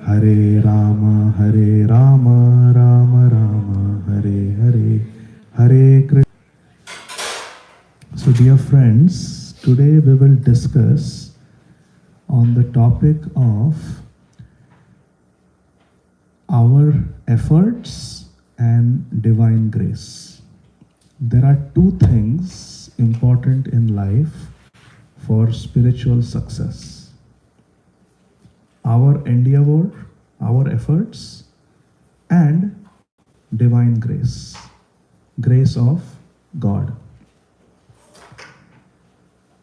Hare Rama, Rama Rama, Hare Hare, Hare Krishna. So dear friends, today we will discuss on the topic of our efforts and divine grace. There are two things important in life for spiritual success: our endeavor, our efforts, and divine grace, grace of God.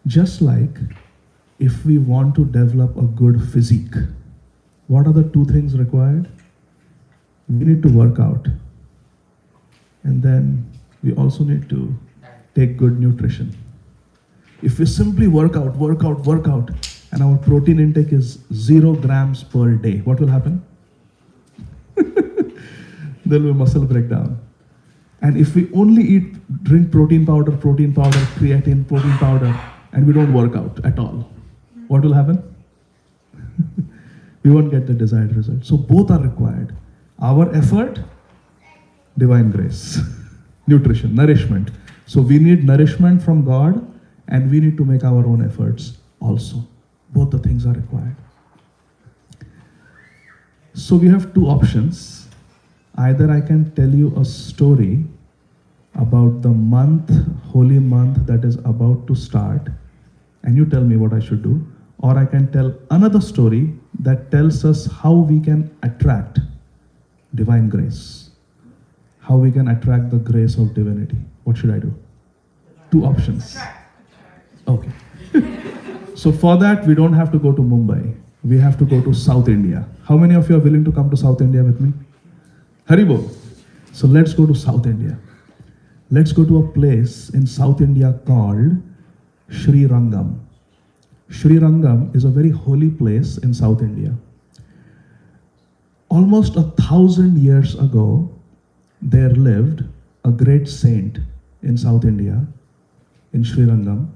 Just like if we want to develop a good physique, what are the two things required? We need to work out, and then we also need to take good nutrition. If we simply work out, and our protein intake is 0 grams per day, what will happen? There will be muscle breakdown. And if we only drink protein powder, creatine, protein powder, and we don't work out at all, what will happen? We won't get the desired result. So both are required. Our effort, divine grace, nutrition, nourishment. So we need nourishment from God, and we need to make our own efforts also. Both the things are required. So we have two options. Either I can tell you a story about the month, holy month that is about to start, and you tell me what I should do. Or I can tell another story that tells us how we can attract divine grace, how we can attract the grace of divinity. What should I do? Two options. Okay. So for that, we don't have to go to Mumbai. We have to go to South India. How many of you are willing to come to South India with me? Haribo. So let's go to South India. Let's go to a place in South India called Sri Rangam. Sri Rangam is a very holy place in South India. Almost 1,000 years ago, there lived a great saint in South India, in Sri Rangam,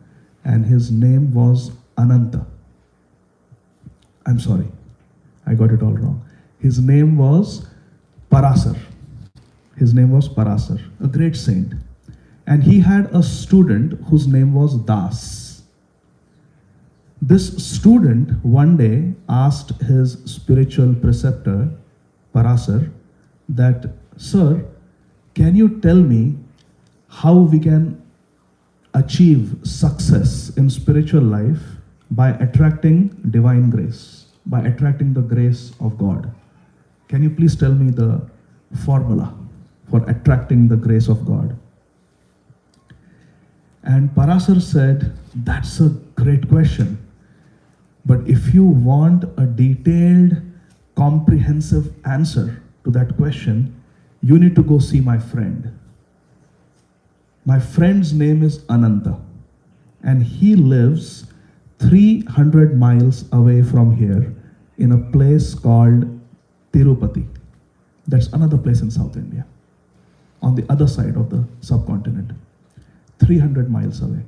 and his name was Ananta. I'm sorry, I got it all wrong. His name was Parasar. His name was Parasar, a great saint. And he had a student whose name was Das. This student one day asked his spiritual preceptor, Parasar, that, "Sir, can you tell me how we can achieve success in spiritual life by attracting divine grace, by attracting the grace of God? Can you please tell me the formula for attracting the grace of God?" And Parasar said, "That's a great question. But if you want a detailed, comprehensive answer to that question, you need to go see my friend. My friend's name is Ananta, and he lives 300 miles away from here in a place called Tirupati. That's another place in South India, on the other side of the subcontinent, 300 miles away.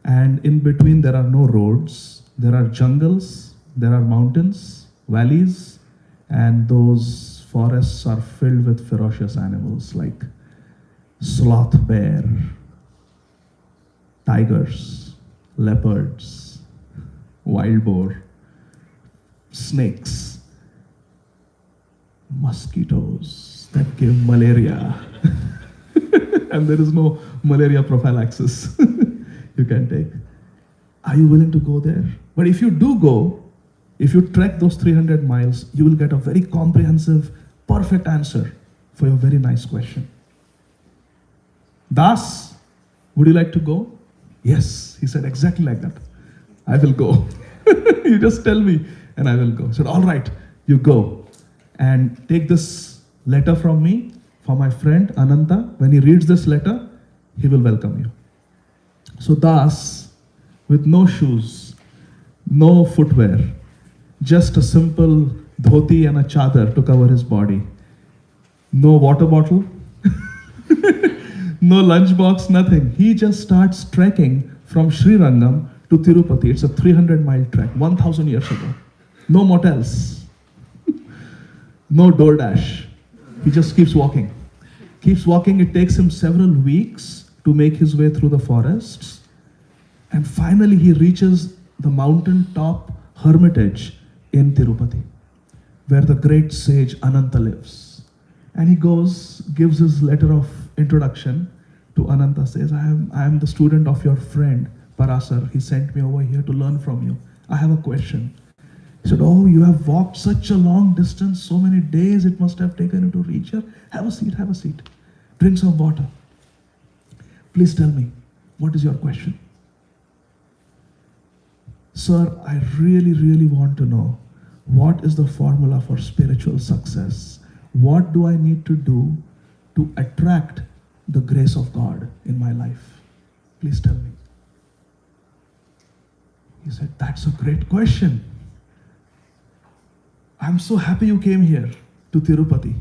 And in between there are no roads, there are jungles, there are mountains, valleys, and those forests are filled with ferocious animals like sloth bear, tigers, leopards, wild boar, snakes, mosquitoes that give malaria. And there is no malaria prophylaxis you can take. Are you willing to go there? But if you do go, if you trek those 300 miles, you will get a very comprehensive, perfect answer for your very nice question. Das, would you like to go? Yes, he said exactly like that. I will go. You just tell me and I will go. He said, all right, you go and take this letter from me for my friend Ananta. When he reads this letter, he will welcome you. So Das, with no shoes, no footwear, just a simple dhoti and a chadar to cover his body, no water bottle, no lunchbox, nothing. He just starts trekking from Sri Rangam to Tirupati. It's a 300-mile trek, 1,000 years ago. No motels. No DoorDash. He just keeps walking. Keeps walking. It takes him several weeks to make his way through the forests. And finally, he reaches the mountain-top hermitage in Tirupati, where the great sage Ananta lives. And he goes, gives his letter of introduction to Ananta, says, I am the student of your friend Parasar. He sent me over here to learn from you. I have a question. He said, oh, you have walked such a long distance, so many days it must have taken you to reach here. Have a seat, have a seat. Drink some water. Please tell me, what is your question? Sir, I really want to know, what is the formula for spiritual success? What do I need to do to attract the grace of God in my life? Please tell me. He said, that's a great question. I'm so happy you came here to Tirupati.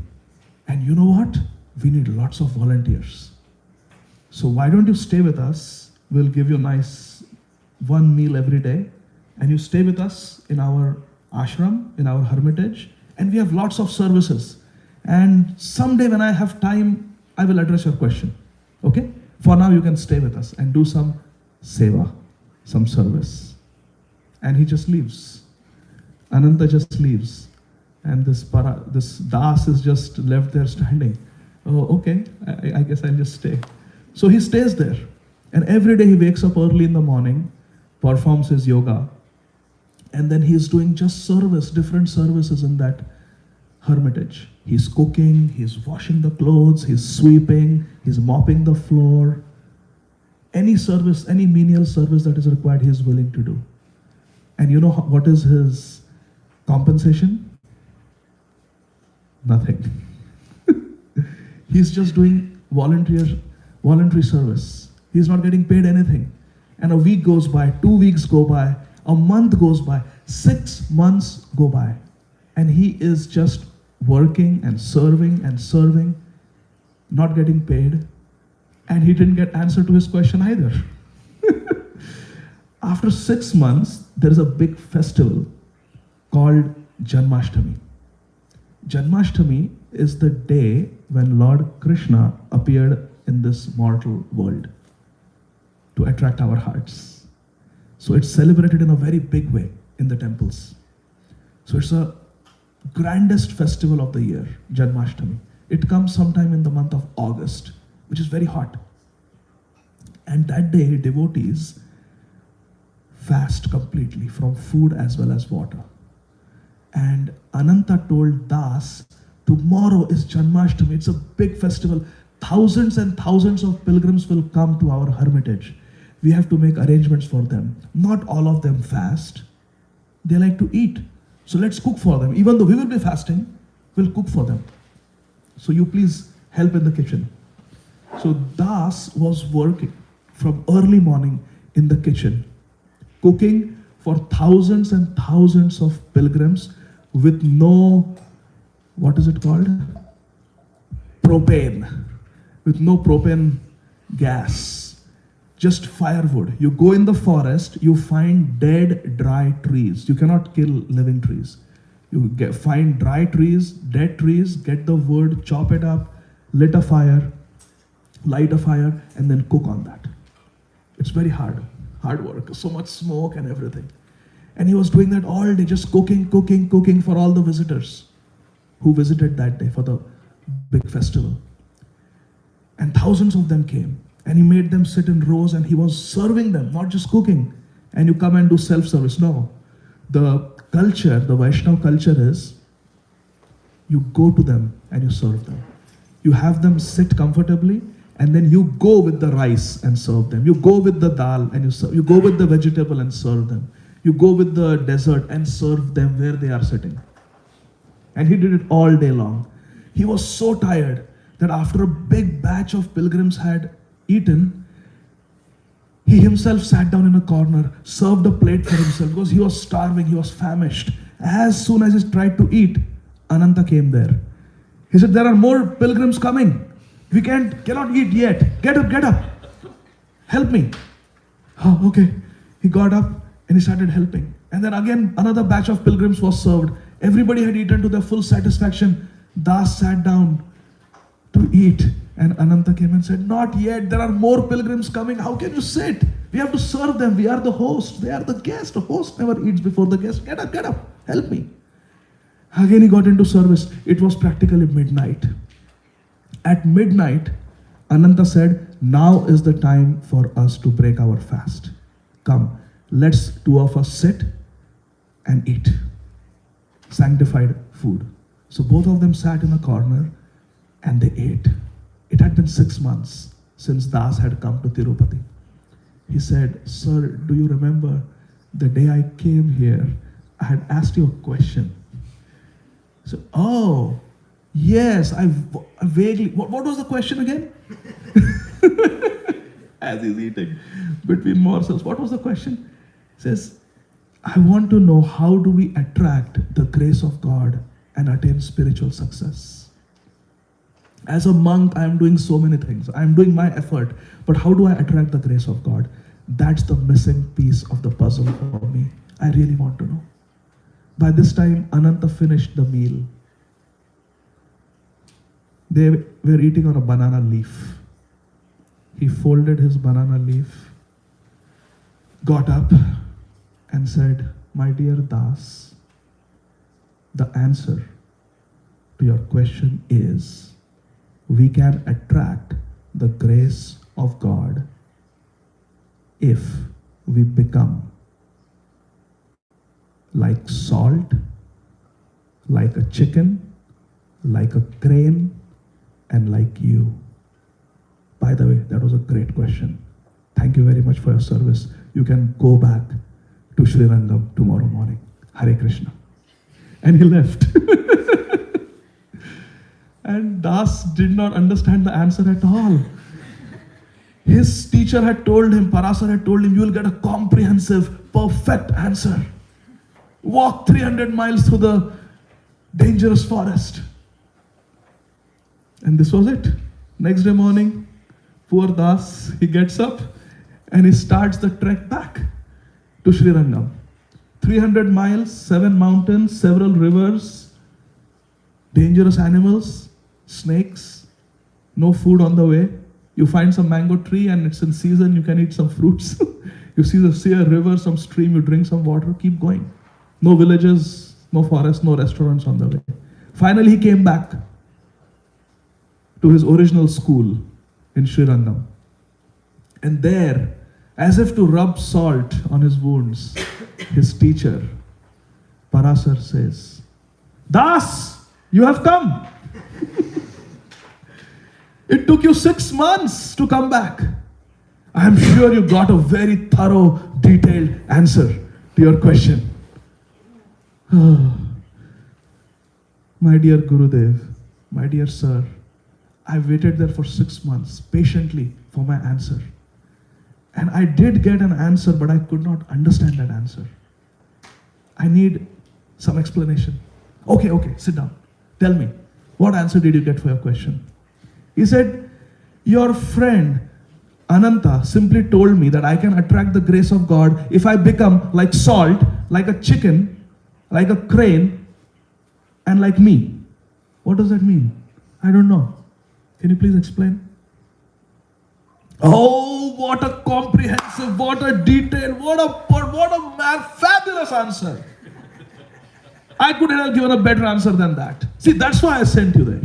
And you know what? We need lots of volunteers. So why don't you stay with us? We'll give you a nice one meal every day. And you stay with us in our ashram, in our hermitage. And we have lots of services. And someday when I have time, I will address your question. Okay? For now, you can stay with us and do some seva, some service. And he just leaves. Ananta just leaves. And this Das is just left there standing. Oh, okay, I guess I'll just stay. So he stays there. And every day he wakes up early in the morning, performs his yoga, and then he's doing just service, different services in that hermitage. He's cooking, he's washing the clothes, he's sweeping, he's mopping the floor. Any service, any menial service that is required, he's willing to do. And you know what is his compensation? Nothing. He's just doing voluntary service. He's not getting paid anything. And a week goes by, 2 weeks go by, a month goes by, 6 months go by. And he is just working and serving, not getting paid. And he didn't get answer to his question either. After 6 months, there is a big festival called Janmashtami. Janmashtami is the day when Lord Krishna appeared in this mortal world to attract our hearts. So it's celebrated in a very big way in the temples. So it's a grandest festival of the year, Janmashtami. It comes sometime in the month of August, which is very hot. And that day, devotees fast completely from food as well as water. And Ananta told Das, tomorrow is Janmashtami, it's a big festival. Thousands and thousands of pilgrims will come to our hermitage. We have to make arrangements for them. Not all of them fast. They like to eat. So let's cook for them. Even though we will be fasting, we'll cook for them. So you please help in the kitchen. So Das was working from early morning in the kitchen, cooking for thousands and thousands of pilgrims with no, what is it called? Propane. With no propane gas. Just firewood. You go in the forest, you find dead, dry trees. You cannot kill living trees. You find dry trees, dead trees, get the wood, chop it up, light a fire, and then cook on that. It's very hard work, so much smoke and everything. And he was doing that all day, just cooking for all the visitors who visited that day for the big festival. And thousands of them came. And he made them sit in rows and he was serving them, not just cooking. And you come and do self-service. No. The culture, the Vaishnava culture is, you go to them and you serve them. You have them sit comfortably and then you go with the rice and serve them. You go with the dal and you serve. You go with the vegetable and serve them. You go with the dessert and serve them where they are sitting. And he did it all day long. He was so tired that after a big batch of pilgrims had eaten, he himself sat down in a corner, served a plate for himself because he was starving, he was famished. As soon as he tried to eat, Ananta came there. He said, there are more pilgrims coming. We cannot eat yet. Get up. Help me. Oh, okay. He got up and he started helping. And then again, another batch of pilgrims was served. Everybody had eaten to their full satisfaction. Das sat down to eat. And Ananta came and said, not yet, there are more pilgrims coming. How can you sit? We have to serve them. We are the host. They are the guest. A host never eats before the guest. Get up, help me. Again he got into service. It was practically midnight. At midnight, Ananta said, now is the time for us to break our fast. Come, let's two of us sit and eat. Sanctified food. So both of them sat in a corner and they ate. It had been 6 months since Das had come to Tirupati. He said, sir, do you remember the day I came here, I had asked you a question. So, oh, yes, I vaguely, what was the question again? As he's eating between morsels, what was the question? He says, I want to know, how do we attract the grace of God and attain spiritual success? As a monk, I am doing so many things. I am doing my effort. But how do I attract the grace of God? That's the missing piece of the puzzle for me. I really want to know. By this time, Ananta finished the meal. They were eating on a banana leaf. He folded his banana leaf, got up and said, my dear Das, the answer to your question is, we can attract the grace of God if we become like salt, like a chicken, like a crane, and like you. By the way, that was a great question. Thank you very much for your service. You can go back to Sri Rangam tomorrow morning. Hare Krishna. And he left. And Das did not understand the answer at all. His teacher had told him, Parasar had told him, you will get a comprehensive, perfect answer. Walk 300 miles through the dangerous forest. And this was it. Next day morning, poor Das, he gets up and he starts the trek back to Sri Rangam. 300 miles, 7 mountains, several rivers, dangerous animals, snakes, no food on the way. You find some mango tree and it's in season, you can eat some fruits. You see a river, some stream, you drink some water, keep going. No villages, no forest, no restaurants on the way. Finally, he came back to his original school in Sri Rangam. And there, as if to rub salt on his wounds, his teacher, Parasar, says, Das, you have come. It took you 6 months to come back. I am sure you got a very thorough, detailed answer to your question. Oh, my dear Gurudev, my dear sir, I waited there for 6 months patiently for my answer. And I did get an answer, but I could not understand that answer. I need some explanation. Okay, sit down. Tell me, what answer did you get for your question? He said, your friend Ananta simply told me that I can attract the grace of God if I become like salt, like a chicken, like a crane, and like me. What does that mean? I don't know. Can you please explain? Oh, what a comprehensive, what a detailed, what a fabulous answer. I couldn't have given a better answer than that. See, that's why I sent you there.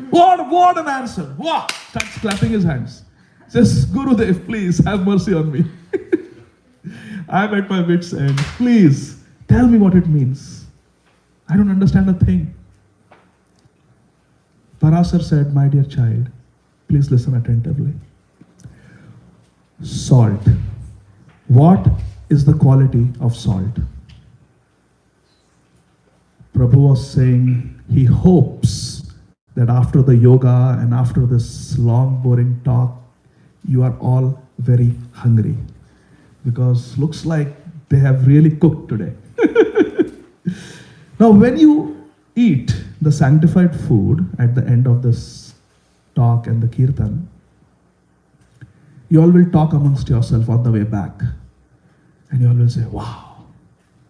What an answer. Wow. Starts clapping his hands. Says, Gurudev, please have mercy on me. I'm at my wit's end. Please, tell me what it means. I don't understand a thing. Parasar said, my dear child, please listen attentively. Salt. What is the quality of salt? Prabhu was saying he hopes that after the yoga and after this long boring talk, you are all very hungry, because looks like they have really cooked today. Now when you eat the sanctified food at the end of this talk and the kirtan, you all will talk amongst yourself on the way back. And you all will say, wow,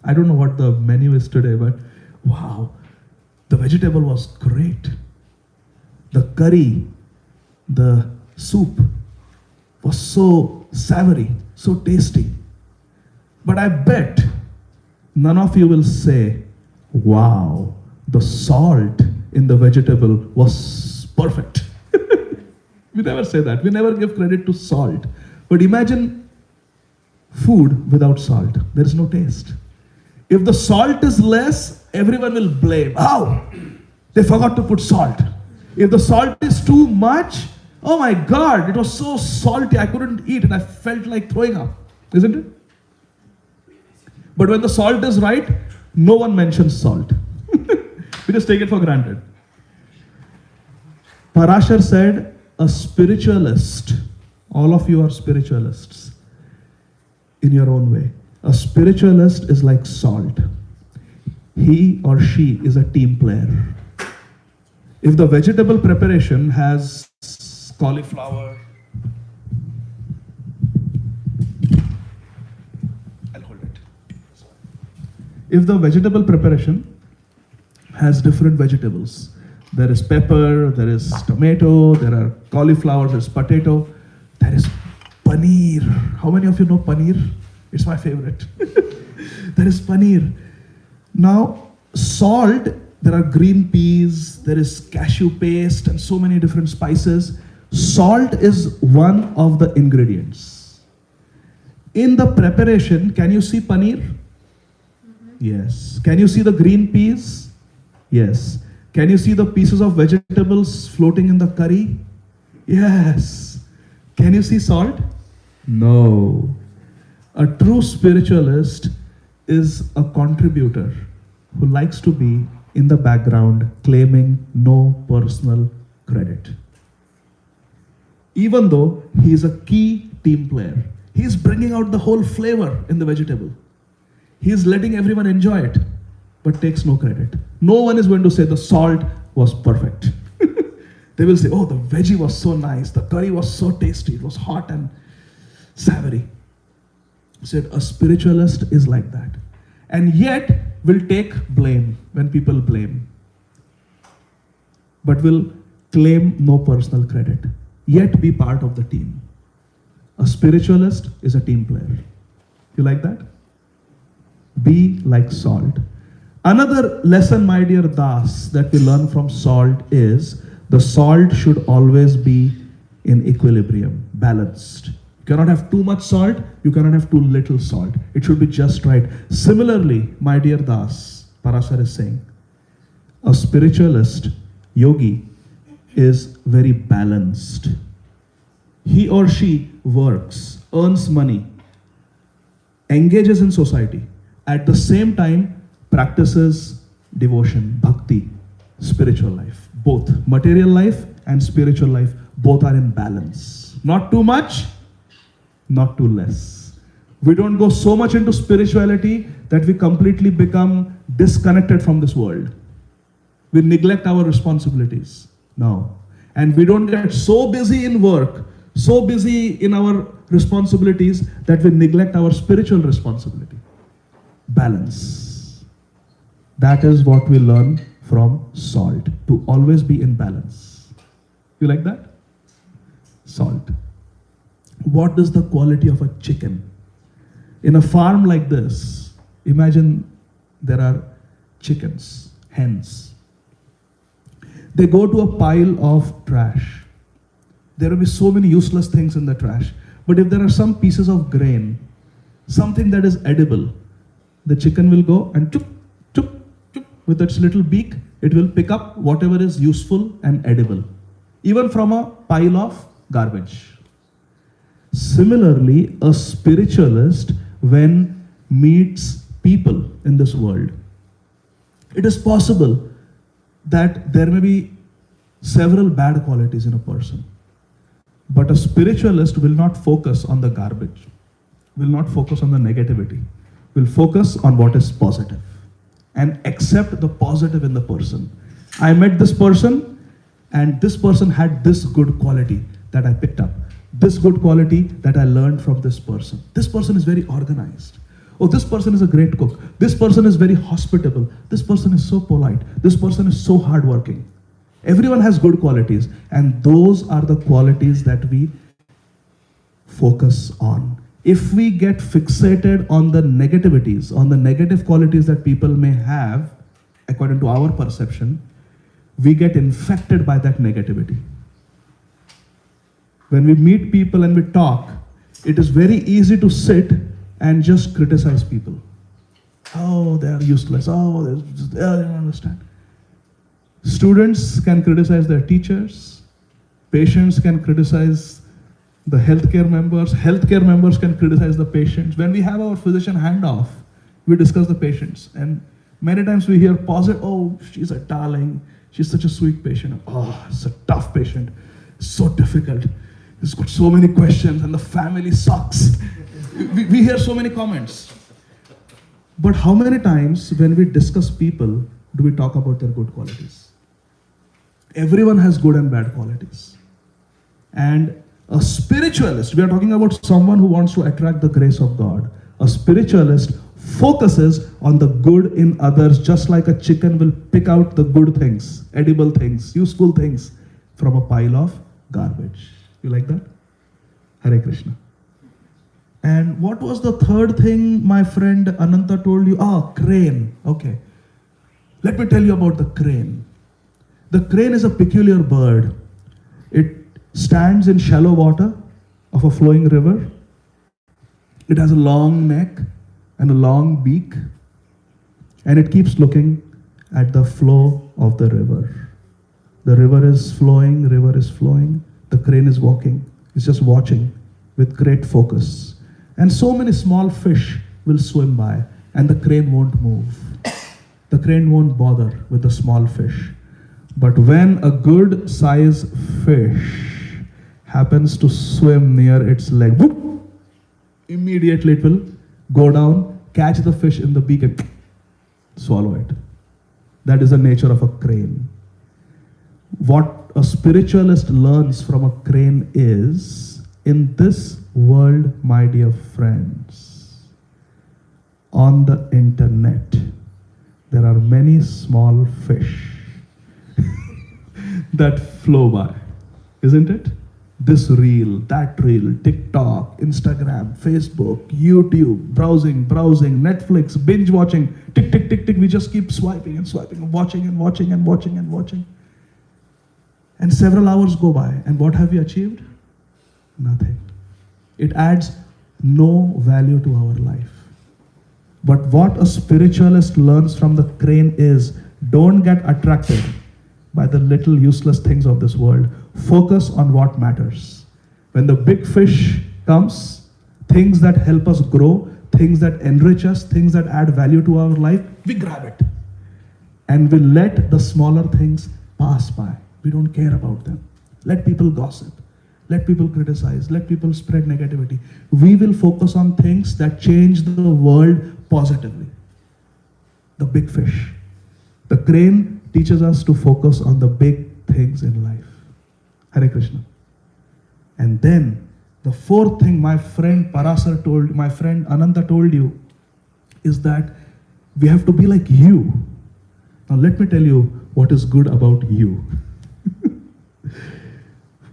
I don't know what the menu is today, but wow, the vegetable was great. The curry, the soup was so savory, so tasty. But I bet none of you will say, wow, the salt in the vegetable was perfect. We never say that. We never give credit to salt. But imagine food without salt. There is no taste. If the salt is less, everyone will blame. Oh, they forgot to put salt. If the salt is too much, oh my God, it was so salty, I couldn't eat and I felt like throwing up. Isn't it? But when the salt is right, no one mentions salt. We just take it for granted. Parashar said, a spiritualist, all of you are spiritualists in your own way. A spiritualist is like salt. He or she is a team player. If the vegetable preparation has cauliflower, I'll hold it. If the vegetable preparation has different vegetables, there is pepper, there is tomato, there are cauliflower, there is potato, there is paneer. How many of you know paneer? It's my favorite. There is paneer. Now, salt, there are green peas, there is cashew paste and so many different spices. Salt is one of the ingredients. In the preparation, can you see paneer? Yes. Can you see the green peas? Yes. Can you see the pieces of vegetables floating in the curry? Yes. Can you see salt? No. A true spiritualist is a contributor who likes to be in the background claiming no personal credit. Even though he is a key team player, he is bringing out the whole flavor in the vegetable. He is letting everyone enjoy it, but takes no credit. No one is going to say the salt was perfect. They will say, oh, the veggie was so nice, the curry was so tasty, it was hot and savory. He said, a spiritualist is like that. And yet will take blame when people blame, but will claim no personal credit, yet be part of the team. A spiritualist is a team player. You like that? Be like salt. Another lesson, my dear Das, that we learn from salt is the salt should always be in equilibrium, balanced. You cannot have too much salt, you cannot have too little salt. It should be just right. Similarly, my dear Das, Parashar is saying, a spiritualist, yogi, is very balanced. He or she works, earns money, engages in society, at the same time practices devotion, bhakti, spiritual life. Both material life and spiritual life, both are in balance. Not too much, not too less. We don't go so much into spirituality that we completely become disconnected from this world. We neglect our responsibilities. No. And we don't get so busy in work, so busy in our responsibilities that we neglect our spiritual responsibility. Balance. That is what we learn from salt, to always be in balance. You like that? Salt. What is the quality of a chicken? In a farm like this, imagine there are chickens, hens. They go to a pile of trash. There will be so many useless things in the trash. But if there are some pieces of grain, something that is edible, the chicken will go and chup, chup, chup, with its little beak, it will pick up whatever is useful and edible, even from a pile of garbage. Similarly, a spiritualist, when meets people in this world, it is possible that there may be several bad qualities in a person. But a spiritualist will not focus on the garbage, will not focus on the negativity, will focus on what is positive and accept the positive in the person. I met this person and this person had this good quality that I picked up, this good quality that I learned from this person. This person is very organized. Oh, this person is a great cook. This person is very hospitable. This person is so polite. This person is so hardworking. Everyone has good qualities, and those are the qualities that we focus on. If we get fixated on the negativities, on the negative qualities that people may have, according to our perception, we get infected by that negativity. When we meet people and we talk, it is very easy to sit and just criticize people. Oh, they are useless. Oh, they don't understand. Students can criticize their teachers. Patients can criticize the healthcare members can criticize the patients. When we have our physician handoff, we discuss the patients. And many times we hear positive, oh, she's a darling. She's such a sweet patient. Oh, it's a tough patient. It's so difficult. He's got so many questions and the family sucks. We hear so many comments. But how many times when we discuss people, do we talk about their good qualities? Everyone has good and bad qualities. And a spiritualist, we are talking about someone who wants to attract the grace of God. A spiritualist focuses on the good in others, just like a chicken will pick out the good things, edible things, useful things from a pile of garbage. You like that? Hare Krishna. And what was the third thing my friend Ananta told you? Crane. Okay. Let me tell you about the crane. The crane is a peculiar bird. It stands in shallow water of a flowing river. It has a long neck and a long beak, and it keeps looking at the flow of the river. The river is flowing, the crane is walking, it's just watching with great focus. And so many small fish will swim by, and the crane won't move. The crane won't bother with the small fish. But when a good size fish happens to swim near its leg, whoop, immediately it will go down, catch the fish in the beak and swallow it. That is the nature of a crane. What a spiritualist learns from a crane is, in this world, my dear friends, on the internet, there are many small fish that flow by, isn't it? This reel, that reel, TikTok, Instagram, Facebook, YouTube, browsing, Netflix, binge watching, tick, tick, tick, tick. We just keep swiping and swiping and watching and watching and watching and watching. And several hours go by. And what have we achieved? Nothing. It adds no value to our life. But what a spiritualist learns from the crane is, don't get attracted by the little useless things of this world. Focus on what matters. When the big fish comes, things that help us grow, things that enrich us, things that add value to our life, we grab it. And we let the smaller things pass by. We don't care about them. Let people gossip. Let people criticize. Let people spread negativity. We will focus on things that change the world positively. The big fish. The crane teaches us to focus on the big things in life. Hare Krishna. And then the fourth thing my friend Ananta told you is that we have to be like you. Now let me tell you what is good about you.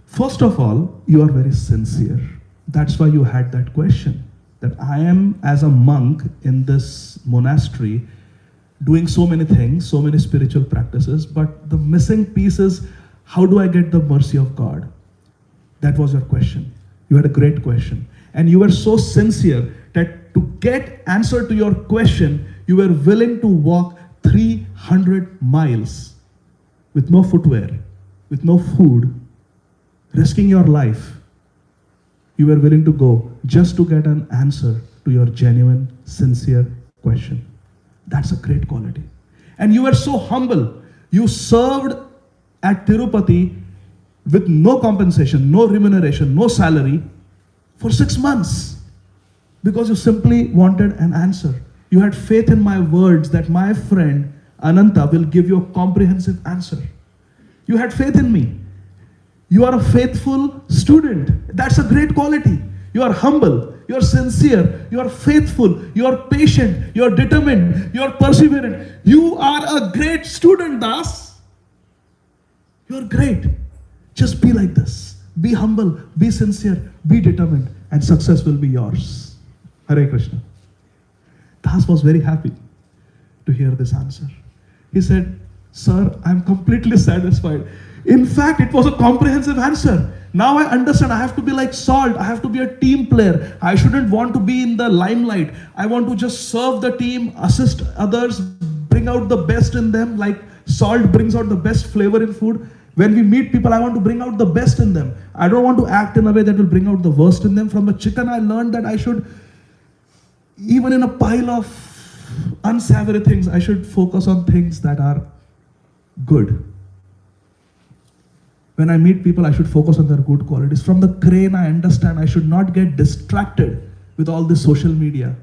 First of all, you are very sincere. That's why you had that question. That I am, as a monk in this monastery, doing so many things, so many spiritual practices, but the missing piece is, how do I get the mercy of God? That was your question. You had a great question. And you were so sincere that to get answer to your question, you were willing to walk 300 miles with no footwear, with no food, risking your life. You were willing to go just to get an answer to your genuine, sincere question. That's a great quality. And you were so humble. You served at Tirupati with no compensation, no remuneration, no salary for 6 months because you simply wanted an answer. You had faith in my words that my friend Ananta will give you a comprehensive answer. You had faith in me. You are a faithful student. That's a great quality. You are humble. you're sincere, you're faithful, you're patient, you're determined, you're perseverant. You are a great student, Das. You're great. Just be like this. Be humble, be sincere, be determined, and success will be yours. Hare Krishna. Das was very happy to hear this answer. He said, Sir, I'm completely satisfied. In fact, it was a comprehensive answer. Now I understand I have to be like Salt. I have to be a team player. I shouldn't want to be in the limelight. I want to just serve the team, assist others, bring out the best in them, like Salt brings out the best flavor in food. When we meet people, I want to bring out the best in them. I don't want to act in a way that will bring out the worst in them. From the chicken, I learned that I should, even in a pile of unsavory things, I should focus on things that are good. When I meet people, I should focus on their good qualities. From the crane, I understand I should not get distracted with all this social media.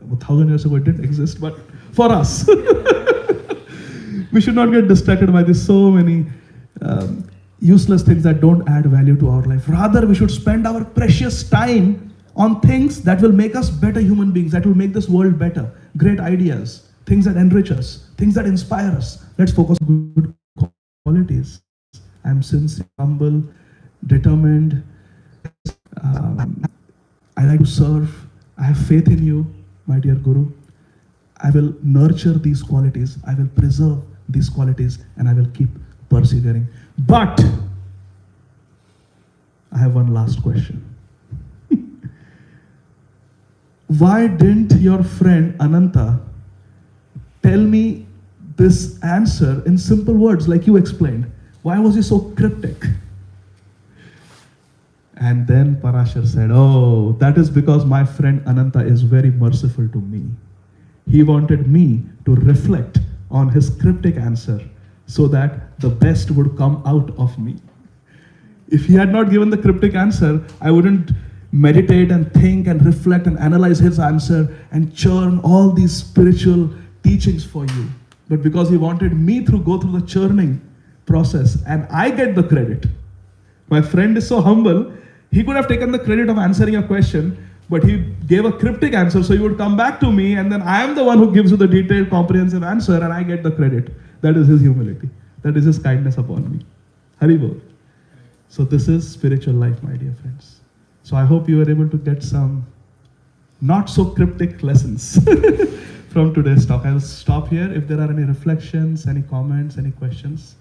1,000 years ago, it didn't exist, but for us, we should not get distracted by this so many useless things that don't add value to our life. Rather, we should spend our precious time on things that will make us better human beings, that will make this world better. Great ideas, things that enrich us, things that inspire us. Let's focus on good qualities. I'm sincere, humble, determined. I like to serve. I have faith in you, my dear Guru. I will nurture these qualities. I will preserve these qualities, and I will keep persevering. But I have one last question. Why didn't your friend Ananta tell me this answer in simple words like you explained? Why was he so cryptic? And then Parashar said, oh, that is because my friend Ananta is very merciful to me. He wanted me to reflect on his cryptic answer so that the best would come out of me. If he had not given the cryptic answer, I wouldn't meditate and think and reflect and analyze his answer and churn all these spiritual teachings for you. But because he wanted me to go through the churning process and I get the credit. My friend is so humble, he could have taken the credit of answering a question, but he gave a cryptic answer, so he would come back to me and then I am the one who gives you the detailed, comprehensive answer and I get the credit. That is his humility. That is his kindness upon me. Hari Bol. So this is spiritual life, my dear friends. So I hope you were able to get some not so cryptic lessons from today's talk. I'll stop here. If there are any reflections, any comments, any questions,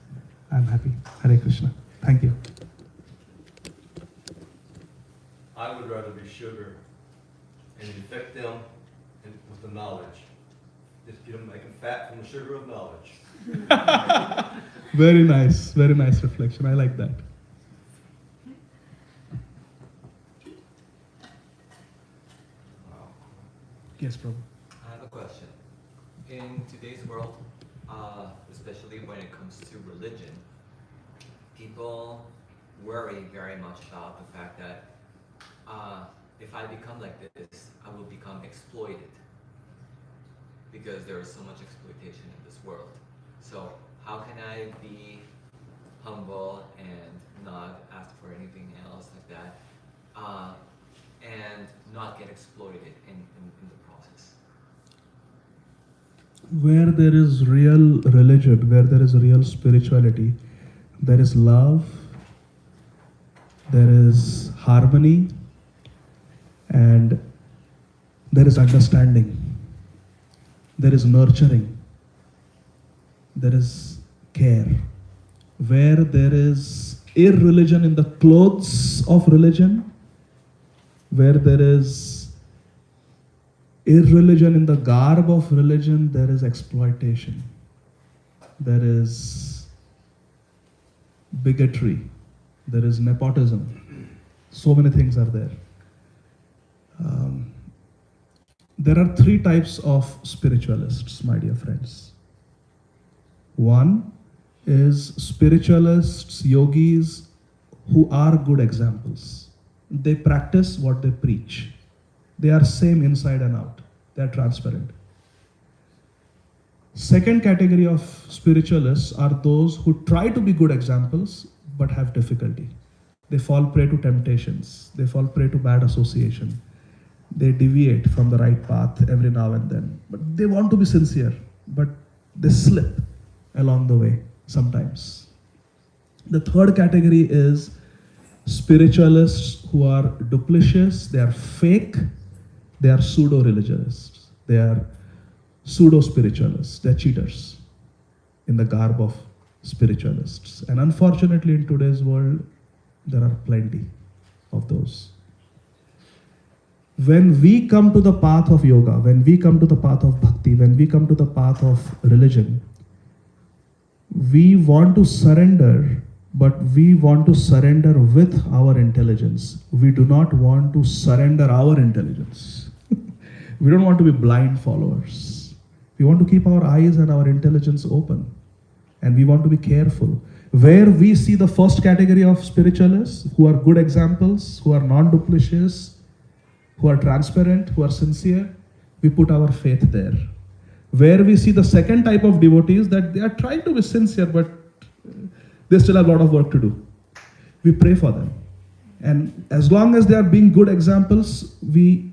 I'm happy. Hare Krishna. Thank you. I would rather be sugar and infect them with the knowledge. Just get them, make them fat from the sugar of knowledge. Very nice reflection. I like that. Yes, Prabhu. I have a question. In today's world, especially when it comes to religion, people worry very much about the fact that if I become like this, I will become exploited because there is so much exploitation in this world. So how can I be humble and not ask for anything else like that, and not get exploited in the process? Where there is real religion, where there is real spirituality, there is love, there is harmony, and there is understanding, there is nurturing, there is care. Where there is irreligion in the clothes of religion, where there is irreligion in the garb of religion, there is exploitation, there is bigotry, there is nepotism. So many things are there. There are three types of spiritualists, my dear friends. One is spiritualists, yogis, who are good examples. They practice what they preach. They are same inside and out. They are transparent. Second category of spiritualists are those who try to be good examples but have difficulty. They fall prey to temptations. They fall prey to bad association. They deviate from the right path every now and then. But they want to be sincere, but they slip along the way sometimes. The third category is spiritualists who are duplicitous, they are fake, they are pseudo religionists, they are pseudo spiritualists, they're cheaters in the garb of spiritualists. And unfortunately, in today's world, there are plenty of those. When we come to the path of yoga, when we come to the path of bhakti, when we come to the path of religion, we want to surrender, but we want to surrender with our intelligence. We do not want to surrender our intelligence. We don't want to be blind followers. We want to keep our eyes and our intelligence open. And we want to be careful. Where we see the first category of spiritualists, who are good examples, who are non-duplicitous, who are transparent, who are sincere, we put our faith there. Where we see the second type of devotees, that they are trying to be sincere, but they still have a lot of work to do. We pray for them. And as long as they are being good examples, we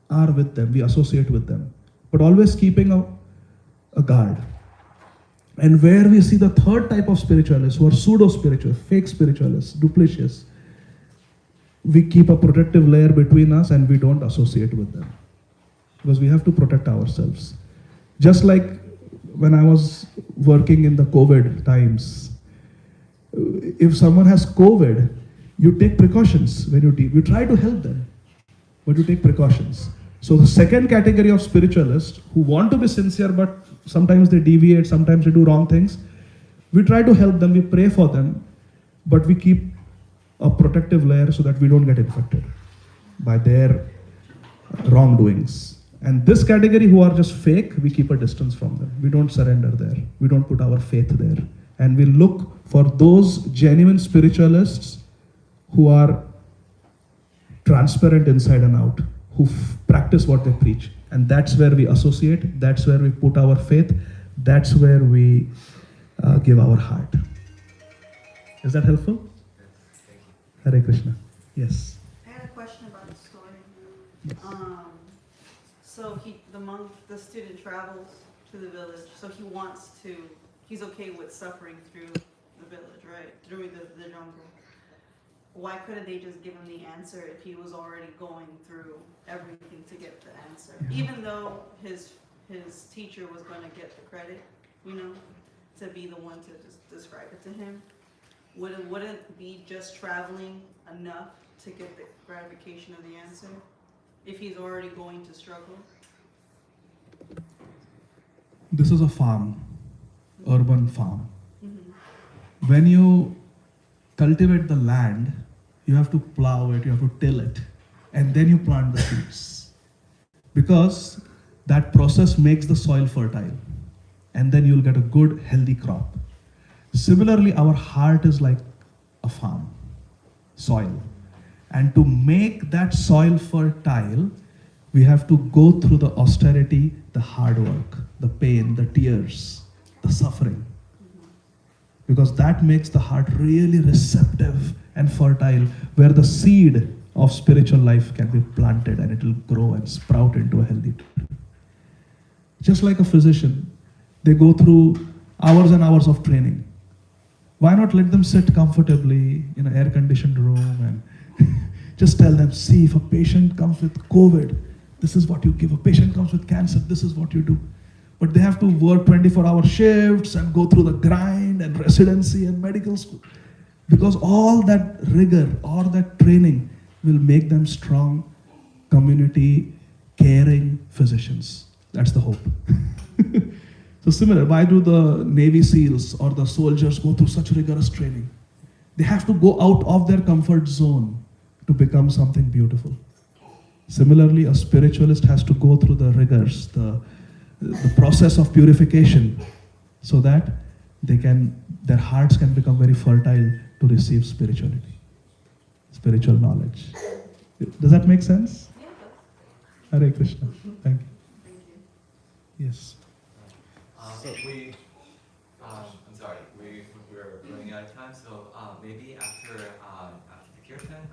are with them, we associate with them. But always keeping a guard. And where we see the third type of spiritualists, who are pseudo-spiritual, fake spiritualists, duplicitous, we keep a protective layer between us and we don't associate with them. Because we have to protect ourselves. Just like when I was working in the COVID times, if someone has COVID, you take precautions when you try to help them, but you take precautions. So the second category of spiritualists who want to be sincere, but sometimes they deviate, sometimes they do wrong things, we try to help them, we pray for them, but we keep a protective layer so that we don't get infected by their wrongdoings. And this category who are just fake, we keep a distance from them. We don't surrender there. We don't put our faith there. And we look for those genuine spiritualists who are transparent inside and out, who practice what they preach. And that's where we associate, that's where we put our faith, that's where we give our heart. Is that helpful? Hare Krishna. Yes. I had a question about the story. Yes. So the student travels to the village, so he's okay with suffering through the village, right? Through the jungle. Why couldn't they just give him the answer if he was already going through everything to get the answer? Even though his teacher was going to get the credit, to be the one to just describe it to him. Wouldn't be just traveling enough to get the gratification of the answer if he's already going to struggle? This is a farm, urban farm. Mm-hmm. When you cultivate the land, you have to plow it, you have to till it, and then you plant the seeds. Because that process makes the soil fertile, and then you'll get a good, healthy crop. Similarly, our heart is like a farm, soil. And to make that soil fertile, we have to go through the austerity, the hard work, the pain, the tears, the suffering. Because that makes the heart really receptive and fertile, where the seed of spiritual life can be planted and it will grow and sprout into a healthy tree. Just like a physician, they go through hours and hours of training. Why not let them sit comfortably in an air-conditioned room and just tell them, see, if a patient comes with COVID, this is what you give. A patient comes with cancer, this is what you do. But they have to work 24-hour shifts and go through the grind and residency and medical school. Because all that rigor, all that training will make them strong, community, caring physicians. That's the hope. So similar, why do the Navy SEALs or the soldiers go through such rigorous training? They have to go out of their comfort zone to become something beautiful. Similarly, a spiritualist has to go through the rigors, the process of purification, so that their hearts can become very fertile to receive spirituality, spiritual knowledge. Does that make sense? Yeah. Hare Krishna. Thank you. Thank you. Yes. I'm sorry, we're running out of time, so maybe after the kirtan,